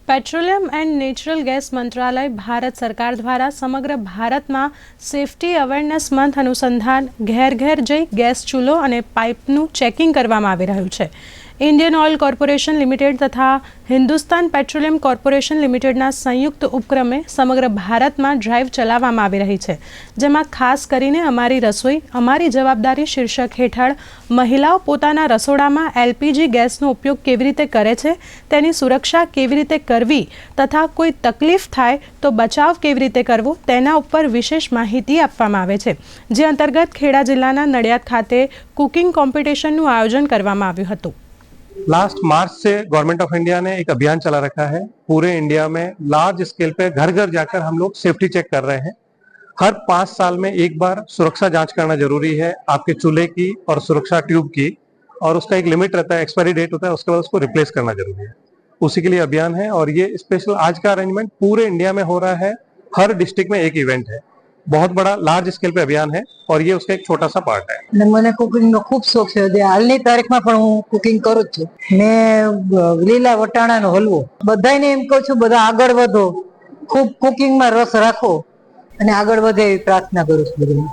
Petroleum and natural gas मंत्रालय भारत सरकार द्वारा समग्र भारत में सेफ्टी अवेरनेस मंथ अनुसंधान घेर घेर जई गैस चूल्हो और पाइपनु चेकिंग करवामां आवी रह्युं छे। इंडियन ऑयल कॉर्पोरेशन लिमिटेड तथा हिंदुस्तान पेट्रोलियम कॉर्पोरेशन लिमिटेडना संयुक्त उपक्रमे समग्र भारत में ड्राइव चलाववामां आवी रही है, जेमां खास करीने अमारी रसोई अमारी जवाबदारी शीर्षक हेठळ महिलाओं पोताना रसोडामां एलपीजी गैसनो उपयोग केवी रीते करे छे, तेनी सुरक्षा केवी रीते करवी तथा कोई तकलीफ थाय तो बचाव केवी रीते करवो तेना उपर विशेष माहिती आपवामां आवे छे। जे अंतर्गत खेड़ा जिल्लाना नडियाद खाते कुकिंग कॉम्पिटिशननुं आयोजन करवामां आव्युं हतुं। लास्ट मार्च से गवर्नमेंट ऑफ इंडिया ने एक अभियान चला रखा है। पूरे इंडिया में लार्ज स्केल पे घर घर जाकर हम लोग सेफ्टी चेक कर रहे हैं। हर 5 साल में एक बार सुरक्षा जांच करना जरूरी है, आपके चूल्हे की और सुरक्षा ट्यूब की, और उसका एक लिमिट रहता है, एक्सपायरी डेट होता है, उसके बाद उसको रिप्लेस करना जरूरी है। उसी के लिए अभियान है और ये स्पेशल आज का अरेंजमेंट पूरे इंडिया में हो रहा है। हर डिस्ट्रिक्ट में एक इवेंट है, बहुत बड़ा लार्ज स्केल पे अभियान है और ये उसका एक छोटा सा पार्ट है। મને કુકિંગ નો ખૂબ શોખ છે। હાલની તારીખમાં પણ હું કુકિંગ કરું જ છું। મેં લીલા વટાણાનો હલવો બધાને એમ કહું છું, બધા આગળ વધો, ખૂબ કુકિંગમાં રસ રાખો અને આગળ વધે એવી પ્રાર્થના કરું છું બધાને।